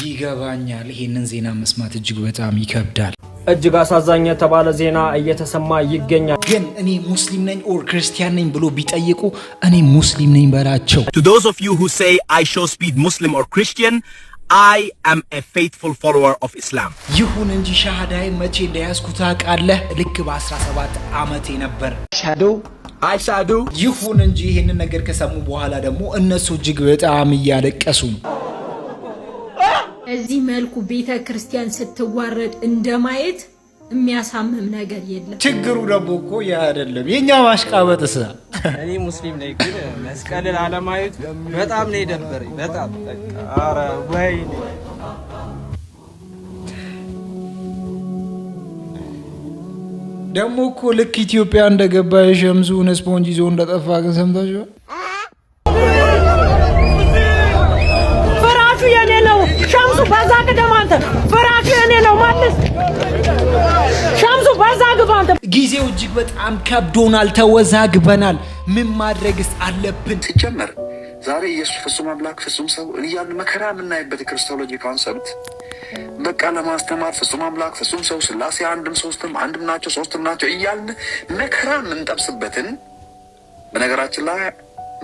ይገባኛል። ይሄንን ዜና መስማት እጅግ በጣም ይከብዳል። እጅግ አሳዛኝ የተባለ ዜና እየተሰማ ይገኛል። ግን እኔ ሙስሊም ነኝ ኦር ክርስቲያን ነኝ ብሎ ቢጠይቁ እኔ ሙስሊም ነኝ በላቸው። To those of you who say I show speed Muslim or Christian, I am a faithful follower of Islam. ይሁን እንጂ ሻሃዳይ መቼ እንደያዝኩት አውቃለህ? ልክ በ17 ዓመቴ ነበር አይሻዱ። ይሁን እንጂ ይሄንን ነገር ከሰሙ በኋላ ደግሞ እነሱ እጅግ በጣም እያለቀሱ ነው። እዚህ መልኩ ቤተ ክርስቲያን ስትዋረድ እንደማየት የሚያሳምም ነገር የለም። ችግሩ ደግሞ እኮ ያ አይደለም የኛ ማሽቃበጥስ። እኔ ሙስሊም ነኝ ግን መስቀልን አለማየት በጣም ነው የደበረኝ። በጣም ኧረ ወይኔ ደግሞ እኮ ልክ ኢትዮጵያ እንደገባ የሸምሱን ስፖንጅ ይዞ እንደጠፋ ግን ሰምታችኋል? ፍራሹ የኔ ነው ሸምሱ በዛ ግደማንተ ፍራሹ የኔ ነው ማለት ሸምሱ በዛ ግባንተ። ጊዜው እጅግ በጣም ከብዶናል፣ ተወዛግበናል። ምን ማድረግስ አለብን? ሲጀመር ዛሬ ኢየሱስ ፍጹም አምላክ ፍጹም ሰው እያልን መከራ የምናይበት የክርስቶሎጂ ኮንሰፕት በቃ ለማስተማር ፍጹም አምላክ ፍጹም ሰው ስላሴ አንድም ሶስትም አንድም ናቸው ሶስትም ናቸው እያልን መከራ የምንጠብስበትን በነገራችን ላይ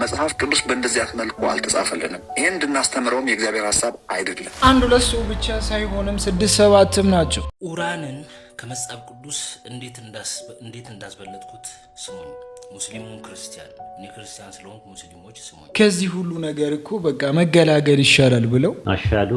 መጽሐፍ ቅዱስ በእንደዚህ መልኩ አልተጻፈልንም። ይሄን እንድናስተምረውም የእግዚአብሔር ሐሳብ አይደለም። አንዱ ለሱ ብቻ ሳይሆንም 6-7 ናቸው። ቁርአንን ከመጽሐፍ ቅዱስ እንዴት እንዳስበለጥኩት ስሙኝ። ሙስሊሙን ክርስቲያን፣ እኔ ክርስቲያን ስለሆንኩ ሙስሊሞች ስሙኝ። ከዚህ ሁሉ ነገር እኮ በቃ መገላገል ይሻላል ብለው አሻዱ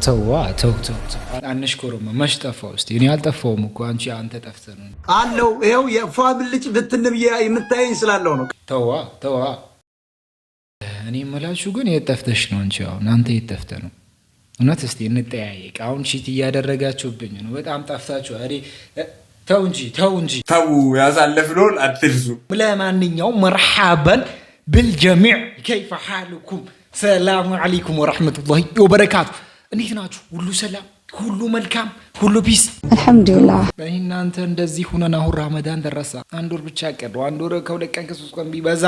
ተው አንሽኮረም መች ጠፋው? እስቲ እኔ አልጠፋውም እኮ አንተ ጠፍተህ ነው አለው። ይሄው የፋብልጭ ብትንብ የምታየኝ ስላለው ነው። ተዋ እኔ መላችሁ ግን የጠፍተሽ ነው አንተ የጠፍተህ ነው። እውነት እስቲ እንጠያየቅ። አሁን ሺት እያደረጋችሁብኝ ነው። በጣም ጠፍታችሁ። ተው እንጂ ያሳለፍነውን አትርሱ። ለማንኛውም መርሐበን بالجميع كيف حالكم ሰላሙ አለይኩም ወራህመቱላሂ ወበረካቱ። እንዴት ናችሁ? ሁሉ ሰላም፣ ሁሉ መልካም፣ ሁሉ ፒስ አልহামዱሊላህ። እናንተ እንደዚህ ሆነን አሁን ረመዳን ደረሰ። አንድ ወር ብቻ ቀረ። አንድ ወር ከሁለት ቀን ከ3 ቀን ቢበዛ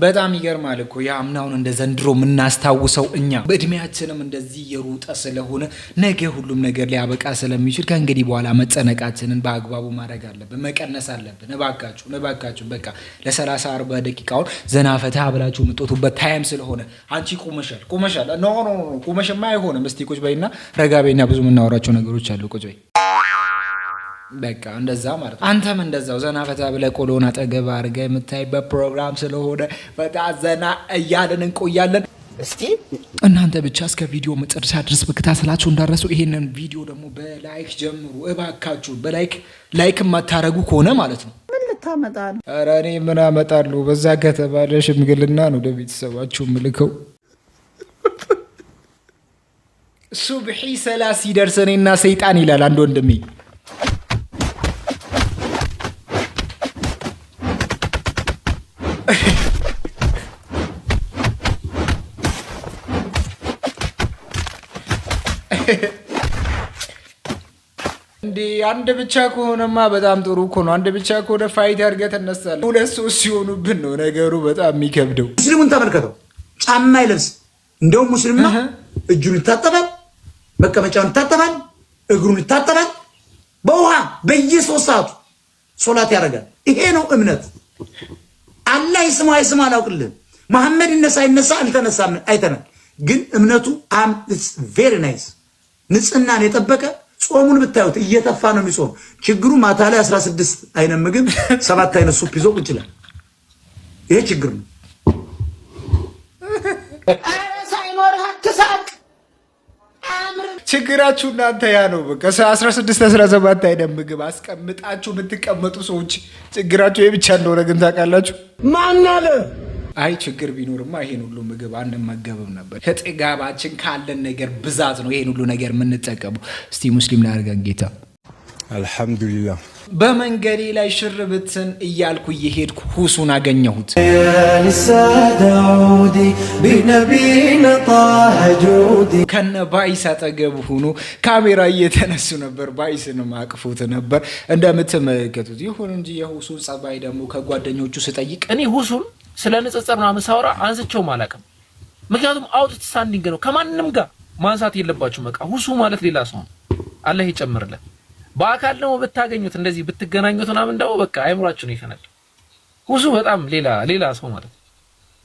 በጣም ይገርማል እኮ ያምናውን እንደ ዘንድሮ የምናስታውሰው እኛ በእድሜያችንም እንደዚህ የሩጠ ስለሆነ ነገ ሁሉም ነገር ሊያበቃ ስለሚችል ከእንግዲህ በኋላ መጨነቃችንን በአግባቡ ማድረግ አለብን፣ መቀነስ አለብን። እባካችሁ በቃ ለ30-40 ደቂቃውን ዘናፈታ ብላችሁ የምትወጡበት ታይም ስለሆነ አንቺ ቁመሻል። ኖ ቁመሽማ አይሆንም። እስቲ ቁጭ በይና ረጋ በይና ብዙ የምናወራቸው ነገሮች አሉ። ቁጭ በይ በቃ እንደዛ ማለት ነው። አንተም እንደዛው ዘና ፈታ ብለህ ቆሎና አጠገብ አድርገህ የምታይበት ፕሮግራም ስለሆነ በጣም ዘና እያልን እንቆያለን። እስቲ እናንተ ብቻ እስከ ቪዲዮ መጨረሻ ድረስ በከታተላችሁ እንዳረሱ። ይሄንን ቪዲዮ ደግሞ በላይክ ጀምሩ እባካችሁ። ላይክ የማታረጉ ከሆነ ማለት ነው ምን ልታመጣ ነው? ኧረ እኔ ምን አመጣለሁ? በዛ ከተባለ ሽምግልና ነው ለቤተሰባችሁ ምልከው። ሱብሒ ሰላት ሲደርስ እኔና ሰይጣን ይላል አንድ ወንድሜ። እንዴ አንድ ብቻ ከሆነማ በጣም ጥሩ እኮ ነው። አንድ ብቻ ከሆነ ፋይት አድርገህ ተነሳለህ። 2-3 ሲሆኑብን ነው ነገሩ በጣም የሚከብደው። ሙስሊሙን ተመልከተው፣ ጫማ አይለብስ። እንደውም ሙስሊምና እጁን ይታጠባል፣ መቀመጫውን ይታጠባል፣ እግሩን ይታጠባል። በውሃ በየ3 ሰዓቱ ሶላት ያደርጋል። ይሄ ነው እምነት። አላህ ይስማ አላውቅልህም። መሐመድ ይነሳ አልተነሳም አይተናል። ግን እምነቱ ኢትስ ቬሪ ናይስ። ንጽህናን የጠበቀ ጾሙን ብታዩት እየተፋ ነው የሚጾም። ችግሩ ማታ ላይ 16 አይነት ምግብ 7 አይነት ሱፕ ይዞ ቁጭ ይላል። ይሄ ችግር ነው። ችግራችሁ እናንተ ያ ነው። በቃ 16-17 አይነት ምግብ አስቀምጣችሁ የምትቀመጡ ሰዎች ችግራችሁ የብቻ እንደሆነ ግን ታውቃላችሁ። ማን አለ? አይ ችግር ቢኖርማ ይሄን ሁሉ ምግብ አንመገብም ነበር። ከጥጋባችን ካለን ነገር ብዛት ነው ይሄን ሁሉ ነገር የምንጠቀመው። እስቲ ሙስሊም ላድርገን ጌታ አልহামዱሊላህ በመንገዴ ላይ ሽር ብትን እያልኩ እየሄድኩ ሁሱን አገኘሁት። ከነ ባይስ አጠገብ ሆኖ ካሜራ እየተነሱ ነበር። ባይስንም አቅፎት ነበር እንደምትመለከቱት። ይሁን እንጂ የሁሱን ጸባይ ደግሞ ከጓደኞቹ ስጠይቅ እኔ ሁሱን ስለ ንጽጽር ምናምን ሳወራ አንስቼው አላውቅም። ምክንያቱም አውት ስታንዲንግ ነው፣ ከማንም ጋር ማንሳት የለባችሁ። በቃ ሁሱ ማለት ሌላ ሰው ነው። አላህ ይጨምርለት። በአካል ደግሞ ብታገኙት እንደዚህ ብትገናኙት ምናምን እንደው በቃ አይምሯችሁ ነው ይፈናል። ሁሱ በጣም ሌላ ሰው ማለት ነው።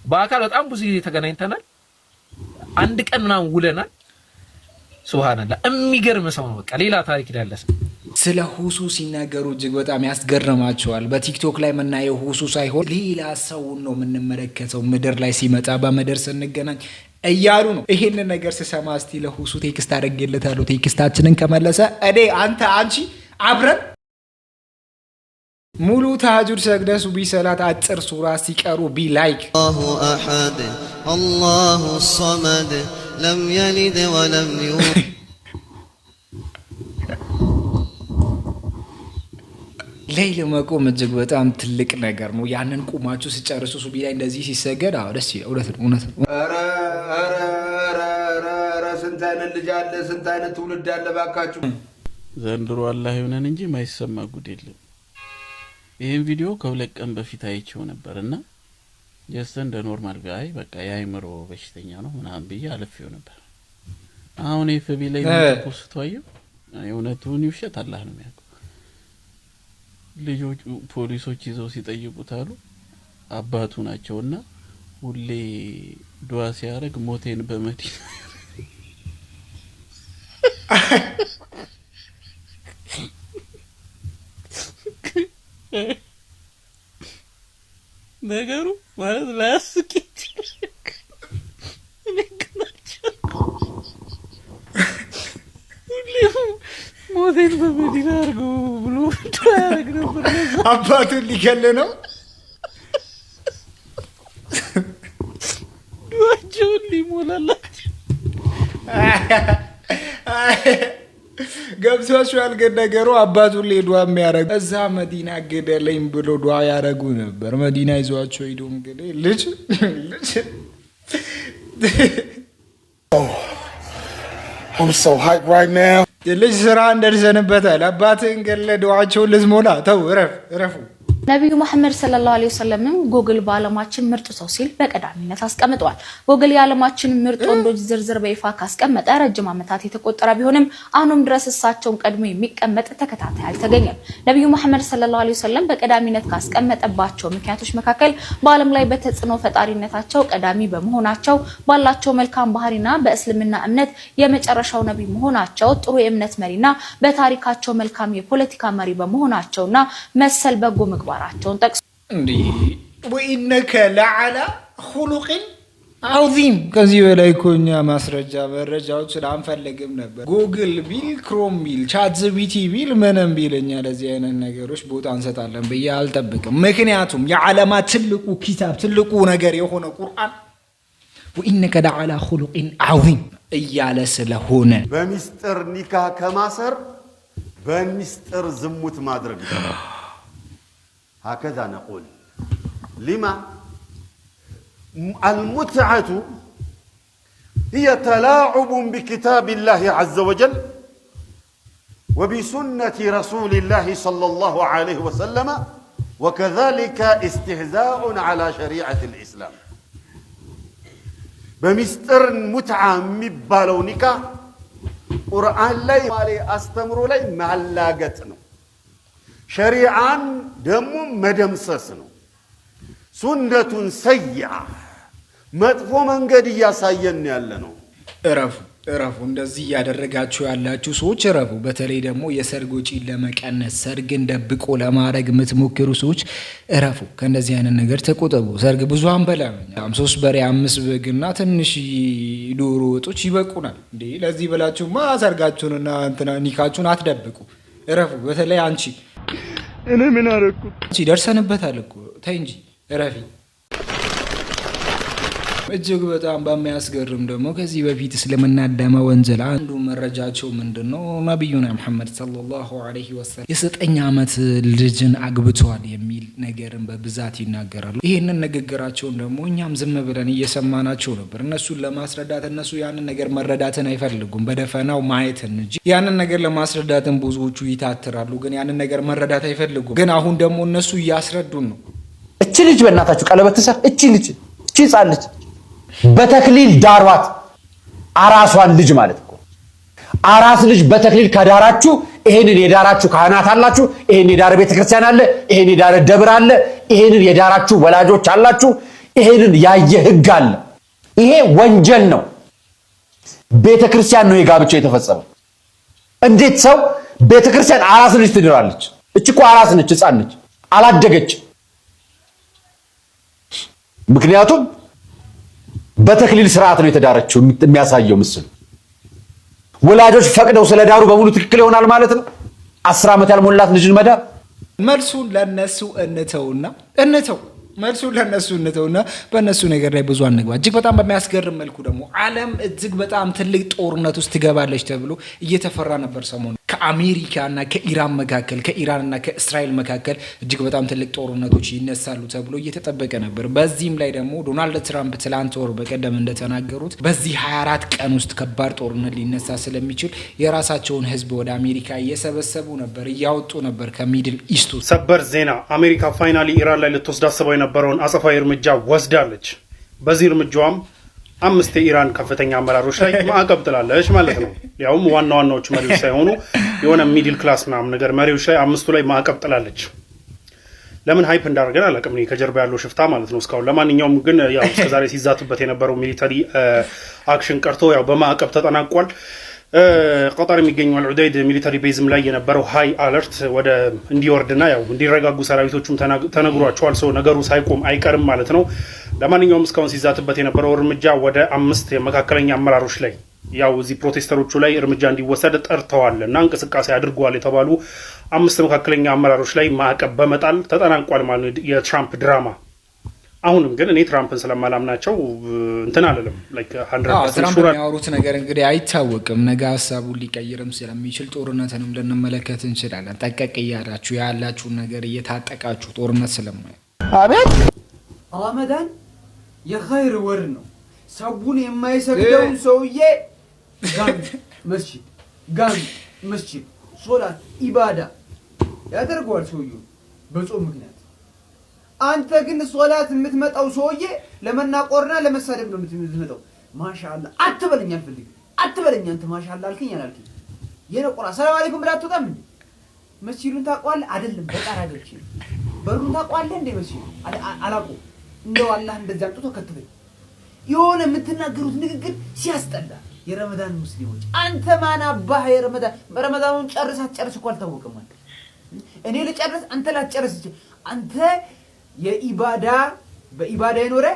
በአካል በጣም ብዙ ጊዜ ተገናኝተናል። አንድ ቀን ምናምን ውለናል። ሱብሃንአላህ የሚገርም ሰው ነው። በቃ ሌላ ታሪክ ያለሰ። ስለ ሁሱ ሲናገሩ እጅግ በጣም ያስገርማቸዋል። በቲክቶክ ላይ የምናየው ሁሱ ሳይሆን ሌላ ሰውን ነው የምንመለከተው ምድር ላይ ሲመጣ በምድር ስንገናኝ እያሉ ነው። ይሄንን ነገር ስሰማ እስቲ ለሁሱ ቴክስት አደረግለታለሁ። ቴክስታችንን ከመለሰ እኔ አንተ አንቺ አብረን ሙሉ ተሐጁድ ሰግደ ሱቢ ሰላት አጭር ሱራ ሲቀሩ ቢ ላይክ አላሁ አሐድ አላሁ ሶመድ ለም የሊድ ወለም ዩለድ ሌይል መቆም እጅግ በጣም ትልቅ ነገር ነው። ያንን ቁማችሁ ሲጨርሱ ሱቢ ላይ እንደዚህ ሲሰገድ ደስ ይላል። እውነት ነው። ስንት አይነት ልጅ አለ፣ ስንት አይነት ትውልድ አለ። ባካችሁ ዘንድሮ አላህ ይሁነን እንጂ ማይሰማ ጉድ የለም። ይሄን ቪዲዮ ከሁለት ቀን በፊት አይቼው ነበርና ጀስት እንደ ኖርማል ጋይ በቃ የአይምሮ በሽተኛ ነው ምናምን ብዬ አልፌው ነበር። አሁን ኤፍቢ ላይ ተፖስቶ አየሁ። እውነቱን ይውሸት አላህ ነው የሚያውቀው። ልጆች ፖሊሶች ይዘው ሲጠይቁት አሉ አባቱ ናቸውና ሁሌ ዱዓ ሲያደርግ ሞቴን በመዲና ነገሩ ማለት ላስቂ ሞቴን በመዲና አርጉ ብሎ ያደርግ ነበር። አባቱን ሊገል ነው። ዱዓቸውን ሊሞላላቸው ገብቷችኋል? ግን ነገሩ አባቱን ዱዓ የሚያደርጉ እዛ መዲና ግደለኝ ብሎ ዱዓ ያደረጉ ነበር። መዲና ይዟቸው ሄዶ እንግዲህ ልጅ I'm so hyped right now. ልጅ ስራ እንደርሰንበታል። አባትህን ገለ ዱዓቸውን ልዝሞላ ተው፣ እረፉ። ነብዩ መሐመድ ሰለላሁ ዐለይሂ ወሰለም ጉግል በዓለማችን ምርጥ ሰው ሲል በቀዳሚነት አስቀምጧል። ጉግል የዓለማችን ምርጥ ወንዶች ዝርዝር በይፋ ካስቀመጠ ረጅም ዓመታት የተቆጠረ ቢሆንም አሁንም ድረስ እሳቸውን ቀድሞ የሚቀመጥ ተከታታይ አልተገኘም። ነብዩ መሐመድ ሰለላሁ ዐለይሂ ወሰለም በቀዳሚነት ካስቀመጠባቸው ምክንያቶች መካከል በዓለም ላይ በተጽዕኖ ፈጣሪነታቸው ቀዳሚ በመሆናቸው፣ ባላቸው መልካም ባህሪና በእስልምና እምነት የመጨረሻው ነብይ መሆናቸው፣ ጥሩ የእምነት መሪና በታሪካቸው መልካም የፖለቲካ መሪ በመሆናቸውና መሰል በጎ ምግባር ራቸውን ጠቅሶ እንዴ ወኢነከ ለዓላ ኹሉቅን ዐዚም። ከዚህ በላይ ኮኛ ማስረጃ መረጃዎች አንፈልግም ነበር። ጉግል ቢል፣ ክሮም ቢል፣ ቻትጂፒቲ ቢል፣ ምንም ቢልኛ ለዚህ አይነት ነገሮች ቦታ እንሰጣለን ብዬ አልጠብቅም። ምክንያቱም የዓለማት ትልቁ ኪታብ ትልቁ ነገር የሆነ ቁርአን ወኢነከ ለዓላ ኹሉቅን ዐዚም እያለ ስለሆነ በሚስጥር ኒካህ ከማሰር በሚስጥር ዝሙት ማድረግ ይችላል። هكذا نقول لما المتعة هي تلاعب بكتاب الله عز وجل وبسنة رسول الله صلى الله عليه وسلم وكذلك استهزاء على شريعة الإسلام. بمستر متعة مبالو نكاح قرآن لي مالي أستمر لي معلاقتنا شريعان دم مدمسسنو سنة سيئة مطفو من قد ياساين ያለነው እረፉ። እንደዚህ ያደረጋችሁ ያላችሁ ሰዎች እረፉ። በተለይ ደግሞ የሰርግ ወጪን ለመቀነስ ሰርግን ደብቆ ለማድረግ የምትሞክሩ ሰዎች እረፉ። ከእንደዚህ አይነት ነገር ተቆጠቡ። ሰርግ ብዙ አንበላም። 3 በሬ 5 በግና ትንሽ ዶሮ ወጦች ይበቁናል እንዴ። ለዚህ ብላችሁማ ሰርጋችሁንና ኒካችሁን አትደብቁ። እረፉ። በተለይ አንቺ እኔ ምን አደረኩ? ደርሰንበታል እኮ ተይ እንጂ እረፊ። እጅግ በጣም በሚያስገርም ደግሞ ከዚህ በፊት እስልምና ደመ ወንጀል አንዱ መረጃቸው ምንድነው? ነብዩና መሐመድ ሰለላሁ ዐለይሂ ወሰለም የ9 ዓመት ልጅን አግብተዋል የሚል ነገርን በብዛት ይናገራሉ። ይሄንን ንግግራቸውን ደግሞ እኛም ዝም ብለን እየሰማናቸው ነበር። እነሱን ለማስረዳት እነሱ ያንን ነገር መረዳትን አይፈልጉም፣ በደፈናው ማየትን እንጂ ያንን ነገር ለማስረዳትን ብዙዎቹ ይታትራሉ፣ ግን ያንን ነገር መረዳት አይፈልጉም። ግን አሁን ደግሞ እነሱ እያስረዱን ነው። እቺ ልጅ በእናታችሁ ቀለበት ትሰር። እቺ ህፃን ልጅ በተክሊል ዳሯት። አራሷን ልጅ ማለት እኮ አራስ ልጅ በተክሊል ከዳራችሁ ይሄንን የዳራችሁ ካህናት አላችሁ፣ ይሄን የዳረ ቤተክርስቲያን አለ፣ ይሄን የዳረ ደብር አለ፣ ይሄንን የዳራችሁ ወላጆች አላችሁ፣ ይሄንን ያየ ህግ አለ። ይሄ ወንጀል ነው። ቤተክርስቲያን ነው የጋብቻው የተፈጸመው። እንዴት ሰው ቤተክርስቲያን አራስ ልጅ ትድራለች? እቺ እኮ አራስ ነች፣ ህፃን ነች፣ አላደገች። ምክንያቱም በተክሊል ስርዓት ነው የተዳረችው። የሚያሳየው ምስሉ ወላጆች ፈቅደው ስለዳሩ በሙሉ ትክክል ይሆናል ማለት ነው። 10 ዓመት ያልሞላት ልጅን መዳር መልሱን ለነሱ እንተውና በእነሱ ነገር ላይ ብዙ አንግባ። እጅግ በጣም በሚያስገርም መልኩ ደግሞ ዓለም እጅግ በጣም ትልቅ ጦርነት ውስጥ ትገባለች ተብሎ እየተፈራ ነበር ሰሞኑን። ከአሜሪካና ከኢራን መካከል፣ ከኢራንና ከእስራኤል መካከል እጅግ በጣም ትልቅ ጦርነቶች ይነሳሉ ተብሎ እየተጠበቀ ነበር። በዚህም ላይ ደግሞ ዶናልድ ትራምፕ ትላንት ወር በቀደም እንደተናገሩት በዚህ 24 ቀን ውስጥ ከባድ ጦርነት ሊነሳ ስለሚችል የራሳቸውን ህዝብ ወደ አሜሪካ እየሰበሰቡ ነበር፣ እያወጡ ነበር ከሚድል ኢስቱ። ሰበር ዜና፣ አሜሪካ ፋይናሊ ኢራን ላይ ልትወስድ አስበው የነበረውን አጸፋዊ እርምጃ ወስዳለች። በዚህ እርምጃዋም 5 የኢራን ከፍተኛ አመራሮች ላይ ማዕቀብ ጥላለች ማለት ነው። ያውም ዋና ዋናዎቹ መሪዎች ሳይሆኑ የሆነ ሚድል ክላስ ምናምን ነገር መሪዎች ላይ 5ቱ ላይ ማዕቀብ ጥላለች። ለምን ሃይፕ እንዳደረገን አላውቅም፣ ከጀርባ ያለው ሽፍታ ማለት ነው እስካሁን። ለማንኛውም ግን ያው እስከዛሬ ሲዛቱበት የነበረው ሚሊታሪ አክሽን ቀርቶ ያው በማዕቀብ ተጠናቋል። ቀጣር የሚገኘው አልዑደይድ ሚሊታሪ ቤዝም ላይ የነበረው ሃይ አለርት ወደ እንዲወርድና ያው እንዲረጋጉ ሰራዊቶቹም ተነግሯቸዋል። ሰው ነገሩ ሳይቆም አይቀርም ማለት ነው። ለማንኛውም እስካሁን ሲዛትበት የነበረው እርምጃ ወደ 5 የመካከለኛ አመራሮች ላይ ያው እዚህ ፕሮቴስተሮቹ ላይ እርምጃ እንዲወሰድ ጠርተዋል እና እንቅስቃሴ አድርጓል የተባሉ 5 መካከለኛ አመራሮች ላይ ማዕቀብ በመጣል ተጠናቋል ማለት የትራምፕ ድራማ። አሁንም ግን እኔ ትራምፕን ስለማላምናቸው እንትን አለለም ላይክ 100% ትራምፕ የሚያወሩት ነገር እንግዲህ አይታወቅም፣ ነገ ሀሳቡን ሊቀይርም ስለሚችል ጦርነትንም ልንመለከት እንችላለን። ጠቀቅ እያላችሁ ያላችሁን ነገር እየታጠቃችሁ ጦርነት ስለማይ አቤት ረመዳን የኸይር ወር ነው። ሰውን የማይሰግደውን ሰውዬ ጋም መስጂድ ሶላት ኢባዳ ያደርገዋል ሰውዬው በጾም ምክንያት። አንተ ግን ሶላት የምትመጣው ሰውዬ ለመናቆርና ለመሳደብ ነው የምትመጣው። ማሻአላ አትበለኝ፣ አልፈልግም አትበለኝ። አንተ ማሻአላ አልከኝ አላልከኝ የነቆራ ሰላም አለይኩም ብላ አትወጣም እንዴ? መስጂዱን ታውቀዋለህ አይደለም? በጣራ ገብቼ በሩን ታውቀዋለህ እንዴ? መስጂዱ አላውቀውም። እንደው አላህ እንደዛ አምጥቶ ከተበኝ የሆነ የምትናገሩት ንግግር ሲያስጠላ። የረመዳን ሙስሊሞች አንተ ማን አባህ ረመዳኑን ጨርስ እኮ አልታወቀም ማለት እኔ ልጨርስ አንተ ላትጨርስ አንተ በኢባዳ የኖረ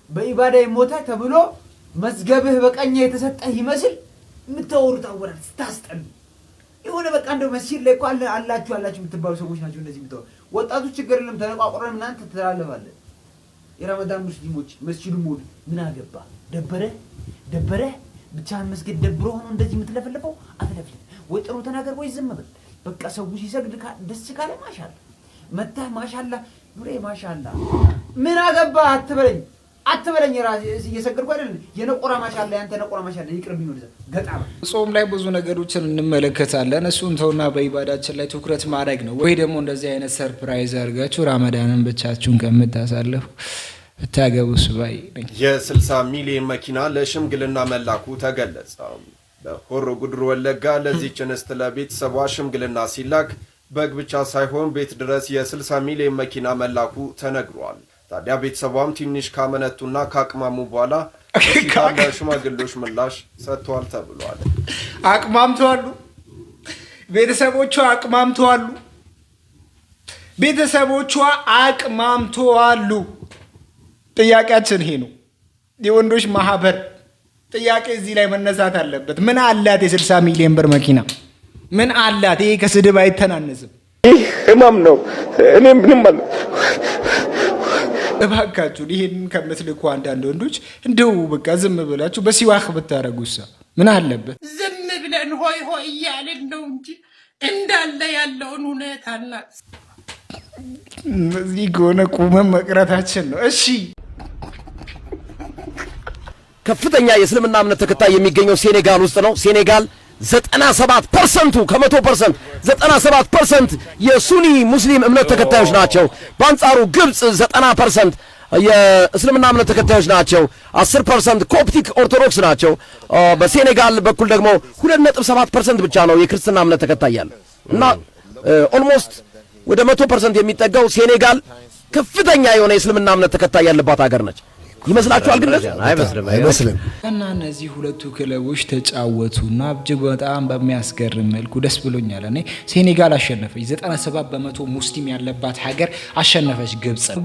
በኢባዳ የሞተ ተብሎ መዝገብህ በቀኝ የተሰጠህ ይመስል የምታወሩት አወራር ስታስጠሉ የሆነ በቃ እንደው መስጂድ ላይ እኮ አላችሁ የምትባሉ ሰዎች ናቸው እንደዚህ የምታወሩ ወጣቶች። ችግር የለም ተነቋቁረን እናንተ ትላለፋለህ። የረመዳን ሙስሊሞች መስጂዱ ሞሉ ምን አገባ? ደበረ ብቻህን መስጊድ ደብሮ ሆኖ እንደዚህ የምትለፈልፈው አትለፍልፍ። ወይ ጥሩ ተናገር ወይ ዝም በል። በቃ ሰው ሲሰግድ ደስ ካለ ማሻአላ መታህ ማሻአላ ኑሬ ማሻአላ ምን አገባ አትበለኝ። ራሴ እየሰገድኩ አይደል? የነቆራ ማሻአላ ያንተ ነቆራ ማሻአላ ይቅርብኝ። ወደዛ ገጣማ ጾም ላይ ብዙ ነገሮችን እንመለከታለን። እሱን ተውና በኢባዳችን ላይ ትኩረት ማድረግ ነው። ወይ ደግሞ እንደዚህ አይነት ሰርፕራይዝ አድርጋችሁ ረመዳንን ብቻችሁን ከምታሳልፉ ብታገቡስ ባይ ነኝ። የ60 ሚሊዮን መኪና ለሽምግልና መላኩ ተገለጸ። በሆሮ ጉድሩ ወለጋ ለዚህች እንስት ለቤተሰቧ ሽምግልና ሲላክ በግ ብቻ ሳይሆን ቤት ድረስ የ60 ሚሊዮን መኪና መላኩ ተነግሯል። ታዲያ ቤተሰቧም ትንሽ ካመነቱና ካቅማሙ በኋላ ለሽማግሌዎች ምላሽ ሰጥተዋል ተብሏል። ቤተሰቦቿ አቅማምተዋሉ። ጥያቄያችን ይሄ ነው። የወንዶች ማህበር ጥያቄ እዚህ ላይ መነሳት አለበት። ምን አላት የ60 ሚሊዮን ብር መኪና? ምን አላት? ይሄ ከስድብ አይተናነስም። ይህ ህመም ነው። እኔ ምንም እባካችሁ ይሄን ከምትልኩ አንዳንድ ወንዶች እንደው በቃ ዝም ብላችሁ በሲዋክ ብታረጉሳ ምን አለበት? ዝም ብለን ሆይ ሆይ እያልን ነው እንጂ እንዳለ ያለውን ሁኔታና እዚህ ከሆነ ቁመን መቅረታችን ነው። እሺ ከፍተኛ የእስልምና እምነት ተከታይ የሚገኘው ሴኔጋል ውስጥ ነው። ሴኔጋል 97% ከ100% 97% የሱኒ ሙስሊም እምነት ተከታዮች ናቸው። በአንጻሩ ግብጽ 90% የእስልምና እምነት ተከታዮች ናቸው። 10% ኮፕቲክ ኦርቶዶክስ ናቸው። በሴኔጋል በኩል ደግሞ 2.7% ብቻ ነው የክርስትና እምነት ተከታይ ያለው እና ኦልሞስት ወደ 100% የሚጠጋው ሴኔጋል ከፍተኛ የሆነ የእስልምና እምነት ተከታይ ያለባት ሀገር ነች። ይመስላችኋል? ግን አይመስልም። እና እነዚህ ሁለቱ ክለቦች ተጫወቱና እጅግ በጣም በሚያስገርም መልኩ ደስ ብሎኛል። እኔ ሴኔጋል አሸነፈች። 97% ሙስሊም ያለባት ሀገር አሸነፈች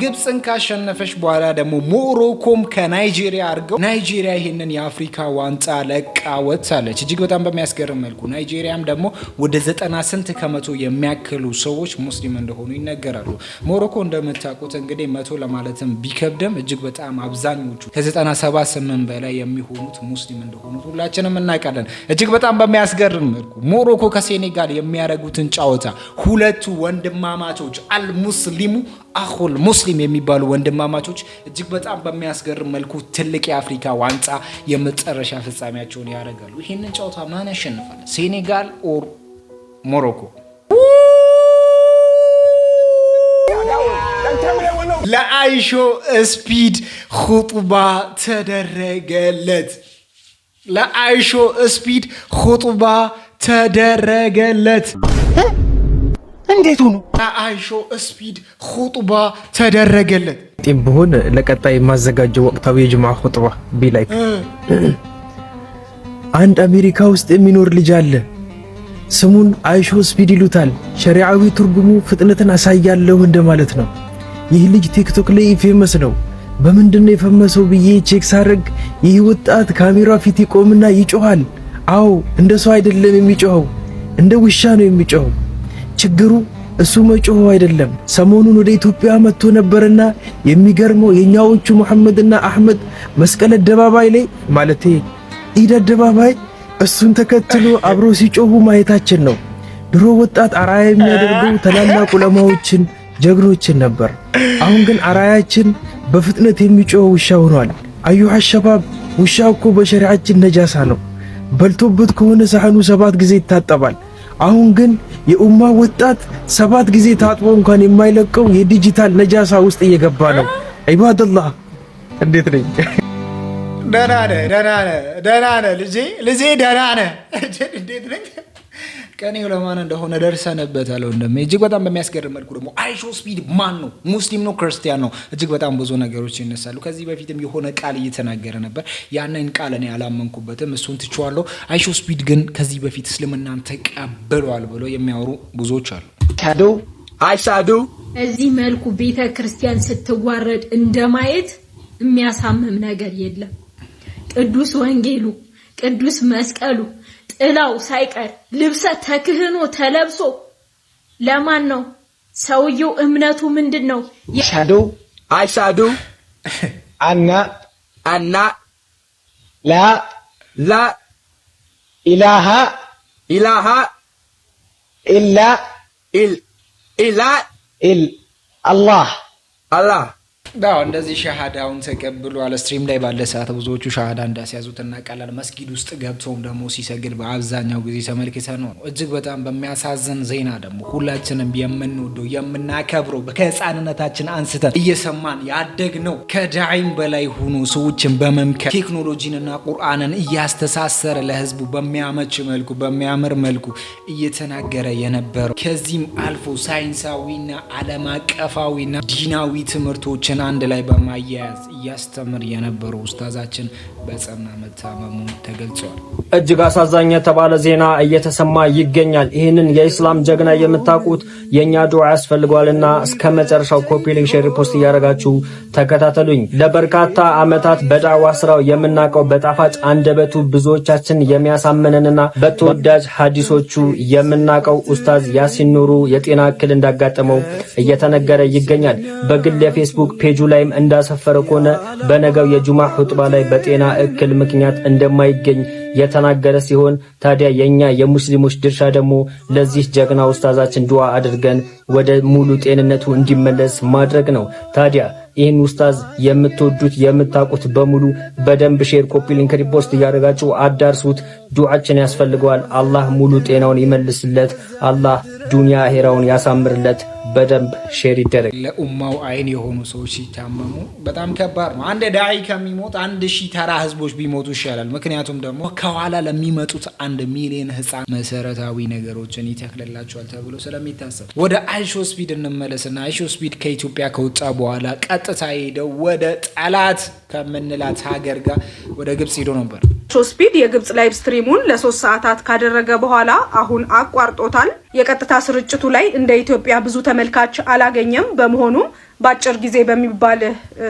ግብጽን ካሸነፈች በኋላ ደግሞ ሞሮኮም ከናይጄሪያ አድርገው ናይጄሪያ ይሄንን የአፍሪካ ዋንጫ ለቃ ወጥታለች። እጅግ በጣም በሚያስገርም መልኩ ናይጄሪያም ደግሞ ወደ 90% የሚያክሉ ሰዎች ሙስሊም እንደሆኑ ይነገራሉ። ሞሮኮ እንደምታውቁት እንግዲህ 100 ለማለትም ቢከብድም እጅግ በጣም አብዛኞቹ ከ97% በላይ የሚሆኑት ሙስሊም እንደሆኑ ሁላችንም እናውቃለን። እጅግ በጣም በሚያስገርም መልኩ ሞሮኮ ከሴኔጋል የሚያደርጉትን ጨዋታ ሁለቱ ወንድማማቾች አልሙስሊሙ አኹል ሙስሊም የሚባሉ ወንድማማቾች እጅግ በጣም በሚያስገርም መልኩ ትልቅ የአፍሪካ ዋንጫ የመጨረሻ ፍጻሜያቸውን ያደርጋሉ። ይሄንን ጨዋታ ማን ያሸንፋል? ሴኔጋል ኦር ሞሮኮ? ለአይሾ ስፒድ ኹጥባ ተደረገለት። ለአይሾ ስፒድ ኹጥባ ተደረገለት። እንዴት ሆኖ ለአይሾ ስፒድ ኹጥባ ተደረገለት? ጢም በሆነ ለቀጣይ የማዘጋጀው ወቅታዊ የጅምዓ ኹጥባ ቢላይ አንድ አሜሪካ ውስጥ የሚኖር ልጅ አለ። ስሙን አይሾ ስፒድ ይሉታል። ሸሪዓዊ ትርጉሙ ፍጥነትን አሳያለሁ እንደማለት ነው። ይህ ልጅ ቲክቶክ ላይ ፌመስ ነው። በምንድነው የፈመሰው ብዬ ቼክ ሳደርግ ይህ ወጣት ካሜራ ፊት ይቆምና ይጮሃል። አዎ እንደ ሰው አይደለም የሚጮኸው፣ እንደ ውሻ ነው የሚጮኸው። ችግሩ እሱ መጮሁ አይደለም። ሰሞኑን ወደ ኢትዮጵያ መጥቶ ነበርና የሚገርመው የኛዎቹ መሐመድና አህመድ መስቀል አደባባይ ላይ ማለቴ ኢድ አደባባይ እሱን ተከትሎ አብሮ ሲጮሁ ማየታችን ነው። ድሮ ወጣት አራያ የሚያደርገው ታላላቅ ዑለማዎችን ጀግኖችን ነበር። አሁን ግን አራያችን በፍጥነት የሚጮህ ውሻ ሆኗል። አዩሃ ሸባብ ውሻው እኮ በሸሪዓችን ነጃሳ ነው። በልቶበት ከሆነ ሳህኑ 7 ጊዜ ይታጠባል። አሁን ግን የኡማ ወጣት 7 ጊዜ ታጥቦ እንኳን የማይለቀው የዲጂታል ነጃሳ ውስጥ እየገባ ነው። ኢባደላህ እንዴት ነኝ? ደህና ነህ ልጄ ደህና ነህ? እንዴት ነህ? ቀኔው ለማን እንደሆነ ደርሰንበታል። እንደም እጅግ በጣም በሚያስገርም መልኩ ደግሞ አይሾ ስፒድ ማን ነው? ሙስሊም ነው? ክርስቲያን ነው? እጅግ በጣም ብዙ ነገሮች ይነሳሉ። ከዚህ በፊትም የሆነ ቃል እየተናገረ ነበር። ያንን ቃል እኔ አላመንኩበትም፣ እሱን ትቼዋለሁ። አይሾ ስፒድ ግን ከዚህ በፊት እስልምናን ተቀብሏል ብሎ የሚያወሩ ብዙዎች አሉ። አይሻዱ እዚህ መልኩ ቤተ ክርስቲያን ስትዋረድ እንደማየት የሚያሳምም ነገር የለም። ቅዱስ ወንጌሉ፣ ቅዱስ መስቀሉ፣ ጥላው ሳይቀር ልብሰ ተክህኖ ተለብሶ ለማን ነው? ሰውየው እምነቱ ምንድነው? አይሻዱ አና ላ ኢላሃ ኢላ አላህ ዳው እንደዚህ ሻሃዳውን ተቀብሏል። ስትሪም ላይ ባለ ሰዓት ብዙዎቹ ሻሃዳ እንዳስያዙትና ቀላል መስጊድ ውስጥ ገብተው ደግሞ ሲሰግድ በአብዛኛው ጊዜ ተመልክተን ነው። እጅግ በጣም በሚያሳዝን ዜና ደግሞ ሁላችንም የምንወደው የምናከብረው ከህፃንነታችን አንስተን እየሰማን ያደግነው ከዳዒም በላይ ሆኖ ሰዎችን በመምከር ቴክኖሎጂንና ቁርአንን እያስተሳሰረ ለህዝቡ በሚያመች መልኩ በሚያምር መልኩ እየተናገረ የነበረው ከዚህም አልፎ ሳይንሳዊና ዓለም አቀፋዊና ዲናዊ ትምህርቶችን አንድ ላይ በማያያዝ እያስተምር የነበረው ኡስታዛችን በጸና መታመሙ ተገልጿል። እጅግ አሳዛኝ የተባለ ዜና እየተሰማ ይገኛል። ይህንን የኢስላም ጀግና የምታውቁት የኛ ዱዓ ያስፈልገዋልና እስከ መጨረሻው ኮፒ ሊንክ ሼር ፖስት እያደረጋችሁ ተከታተሉኝ። ለበርካታ አመታት በዳዋ ስራው የምናውቀው በጣፋጭ አንደበቱ ብዙዎቻችን የሚያሳምነንና በተወዳጅ ሐዲሶቹ የምናውቀው ኡስታዝ ያሲን ኑሩ የጤና እክል እንዳጋጠመው እየተነገረ ይገኛል። በግል የፌስቡክ ፔጁ ላይም እንዳሰፈረ ከሆነ በነገው የጁማ ኹጥባ ላይ በጤና እክል ምክንያት እንደማይገኝ የተናገረ ሲሆን ታዲያ የኛ የሙስሊሞች ድርሻ ደግሞ ለዚህ ጀግና ኡስታዛችን ዱዓ አድርገን ወደ ሙሉ ጤንነቱ እንዲመለስ ማድረግ ነው። ታዲያ ይህን ኡስታዝ የምትወዱት የምታውቁት በሙሉ በደንብ ሼር ኮፒ ሊንክ ሪፖስት እያደረጋችሁ አዳርሱት። ዱዓችን ያስፈልገዋል። አላህ ሙሉ ጤናውን ይመልስለት። አላህ ዱንያ አኺራውን ያሳምርለት። በደንብ ሼር ይደረግ። ለኡማው አይን የሆኑ ሰዎች ሲታመሙ በጣም ከባድ ነው። አንድ ዳዒ ከሚሞት 1000 ተራ ህዝቦች ቢሞቱ ይሻላል። ምክንያቱም ደግሞ ከኋላ ለሚመጡት 1 ሚሊዮን ህፃን መሰረታዊ ነገሮችን ይተክልላቸዋል ተብሎ ስለሚታሰብ ወደ አይሾ ስፒድ እንመለስና አይሾ ስፒድ ከኢትዮጵያ ከወጣ በኋላ ቀጥታ ሄደው ወደ ጠላት ከምንላት ሀገር ጋር ወደ ግብጽ ሄዶ ነበር። አይሾ ስፒድ የግብጽ ላይቭ ስትሪሙን ለ3 ሰዓታት ካደረገ በኋላ አሁን አቋርጦታል። የቀጥታ ስርጭቱ ላይ እንደ ኢትዮጵያ ብዙ ተመልካች አላገኘም። በመሆኑም በአጭር ጊዜ በሚባል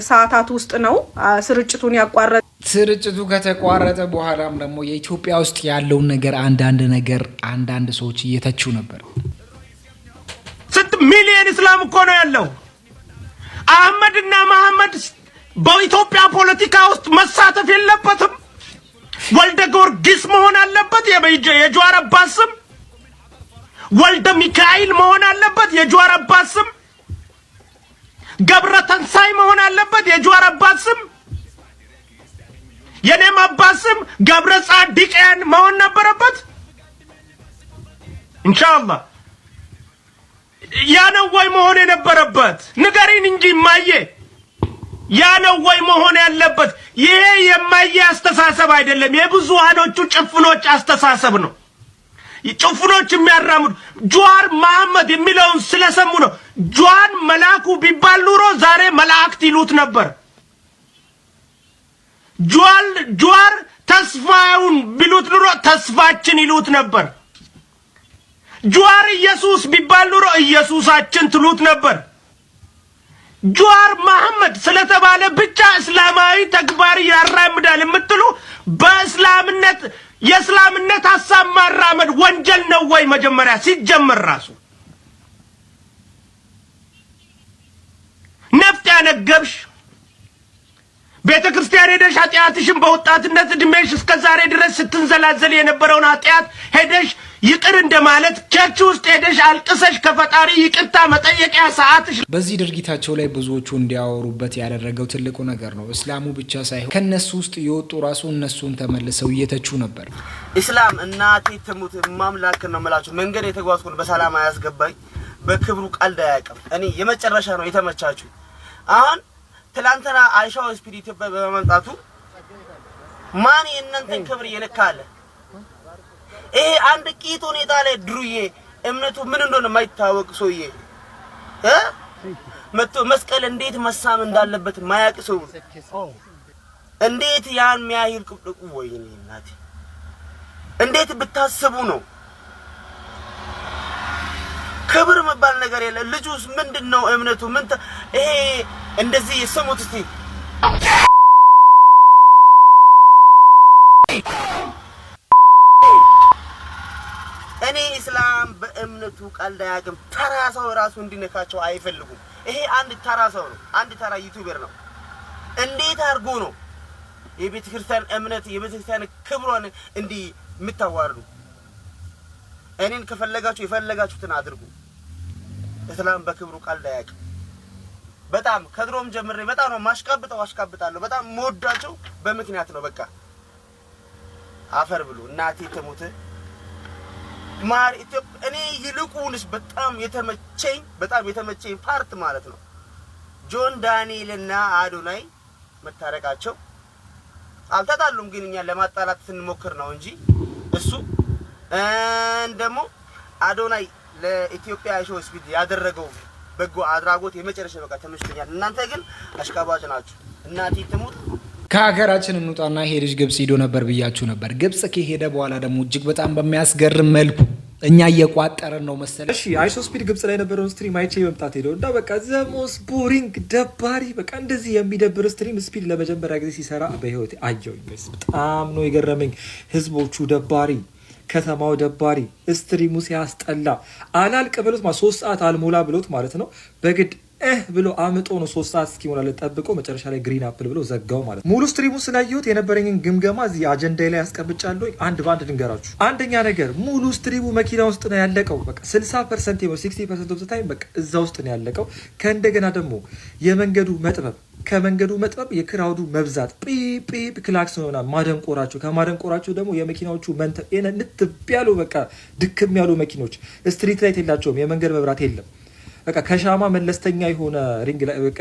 ሰዓታት ውስጥ ነው ስርጭቱን ያቋረጠ። ስርጭቱ ከተቋረጠ በኋላም ደግሞ የኢትዮጵያ ውስጥ ያለውን ነገር አንዳንድ ሰዎች እየተቹ ነበር። 6 ሚሊዮን እስላም እኮ ነው ያለው። አህመድና መሐመድ በኢትዮጵያ ፖለቲካ ውስጥ መሳተፍ የለበትም። ወልደ ጊዮርጊስ መሆን አለበት የጀዋር አባስ ስም። ወልደ ሚካኤል መሆን አለበት የጀዋር አባስ ስም። ገብረ ተንሳይ መሆን አለበት የጀዋር አባስ ስም። የኔም አባስ ስም ገብረ ጻድቅያን መሆን ነበረበት። ኢንሻአላህ ያ ነው ወይ መሆን የነበረበት? ንገሪን እንጂ ማየ ያ ነው ወይ መሆን ያለበት? ይሄ የማየ አስተሳሰብ አይደለም፣ የብዙሃኖቹ ጭፍኖች አስተሳሰብ ነው። ጭፍኖች የሚያራምዱ ጀዋር መሐመድ የሚለውን ስለሰሙ ነው። ጀዋር መላኩ ቢባል ኑሮ ዛሬ መላእክት ይሉት ነበር። ጀዋር ተስፋውን ቢሉት ኑሮ ተስፋችን ይሉት ነበር። ጀዋር ኢየሱስ ቢባል ኑሮ ኢየሱሳችን ትሉት ነበር። ጀዋር መሐመድ ስለተባለ ብቻ እስላማዊ ተግባር ያራምዳል የምትሉ በእስላምነት የእስላምነት ሐሳብ ማራመድ ወንጀል ነው ወይ? መጀመሪያ ሲጀመር ራሱ ነፍጥ ያነገብሽ ቤተክርስቲያን ሄደሽ ኃጢአትሽን በወጣትነት እድሜሽ እስከዛሬ ድረስ ስትንዘላዘል የነበረውን ኃጢአት ሄደሽ ይቅር እንደማለት ቸርች ውስጥ ሄደሽ አልቅሰሽ ከፈጣሪ ይቅርታ መጠየቂያ ሰዓትሽ። በዚህ ድርጊታቸው ላይ ብዙዎቹ እንዲያወሩበት ያደረገው ትልቁ ነገር ነው። እስላሙ ብቻ ሳይሆን ከነሱ ውስጥ የወጡ ራሱ እነሱን ተመልሰው እየተቹ ነበር። እስላም እናቴ ትሙት ማምላክ ነው መላችሁ መንገድ የተጓዝኩን በሰላም አያስገባኝ በክብሩ ቀልድ አያውቅም። እኔ የመጨረሻ ነው የተመቻችሁ። አሁን ትላንትና አይሻው ስፒድ ኢትዮጵያ በመምጣቱ ማን የእናንተን ክብር ይነካል? ይሄ አንድ ቂጥ ሁኔታ ላይ ድሩዬ እምነቱ ምን እንደሆነ የማይታወቅ ሰውዬ መጥቶ መስቀል እንዴት መሳም እንዳለበት ማያቅ ሰው እንዴት ያን የሚያህል ቅብጥቁ ወይኔ እናቴ እንዴት ብታስቡ ነው? ክብር መባል ነገር የለ። ልጁስ ምንድነው እምነቱ? ምን ይሄ እንደዚህ ስሙት እስቲ። እኔ እስላም በእምነቱ ቀልድ አያውቅም። ተራ ሰው ራሱ እንዲነካቸው አይፈልጉም። ይሄ አንድ ተራ ሰው ነው፣ አንድ ተራ ዩቲዩበር ነው። እንዴት አድርጎ ነው የቤተክርስቲያን እምነት የቤተክርስቲያን ክብሯን እንዲህ የምታዋርዱ? እኔን ከፈለጋችሁ የፈለጋችሁትን አድርጉ። እስላም በክብሩ ቀልድ አያውቅም። በጣም ከድሮም ጀምሬ በጣም ነው አሽቃብጣለሁ። በጣም ሞዳቸው በምክንያት ነው። በቃ አፈር ብሉ እናቴ ትሙት ማር ኢትዮጵያ። እኔ ይልቁንስ በጣም የተመቸኝ ፓርት ማለት ነው ጆን ዳንኤልና አዶናይ መታረቃቸው። አልተጣሉም፣ ግን እኛ ለማጣላት ስንሞክር ነው እንጂ እሱ ደግሞ አዶናይ ለኢትዮጵያ አይሾ ስፒድ ያደረገው በጎ አድራጎት የመጨረሻ በቃ ተመችቶኛል። እናንተ ግን አሽቃባጭ ናችሁ እናቴ ትሙት። ከሀገራችን እንውጣና ይሄ ልጅ ግብጽ ሄዶ ነበር ብያችሁ ነበር። ግብጽ ከሄደ በኋላ ደግሞ እጅግ በጣም በሚያስገርም መልኩ እኛ እየቋጠረን ነው መሰለኝ። እሺ አይሶ ስፒድ ግብጽ ላይ የነበረውን ስትሪም አይቼ መምጣት ሄደው እና በቃ ዘሞስ ቦሪንግ ደባሪ በቃ እንደዚህ የሚደብር ስትሪም ስፒድ ለመጀመሪያ ጊዜ ሲሰራ በህይወቴ አየሁኝ። በጣም ነው የገረመኝ። ህዝቦቹ ደባሪ፣ ከተማው ደባሪ፣ ስትሪሙ ሲያስጠላ አላልቅ ብሎት 3 ሰዓት አልሞላ ብሎት ማለት ነው በግድ ብሎ አምጦ ነው 3 ሰዓት እስኪሞላለት ጠብቆ መጨረሻ ላይ ግሪን አፕል ብሎ ዘጋው ማለት ነው። ሙሉ ስትሪሙ ስላየሁት የነበረኝን ግምገማ እዚህ አጀንዳዬ ላይ አስቀምጫለሁ። አንድ ባንድ ድንገራችሁ። አንደኛ ነገር ሙሉ ስትሪሙ መኪና ውስጥ ነው ያለቀው። በቃ 60% ነው 60% ኦፍ ዘ ታይም በቃ እዛ ውስጥ ነው ያለቀው። ከእንደገና ደግሞ የመንገዱ መጥበብ ከመንገዱ መጥበብ የክራውዱ መብዛት ጲ ክላክስ ነውና ማደንቆራቸው ከማደንቆራቸው ደግሞ የመኪናዎቹ መንተ ንትብ ያሉ በቃ ድክም ያሉ መኪኖች ስትሪት ላይት የላቸውም። የመንገድ መብራት የለም። በቃ ከሻማ መለስተኛ የሆነ ሪንግ ላይ በቃ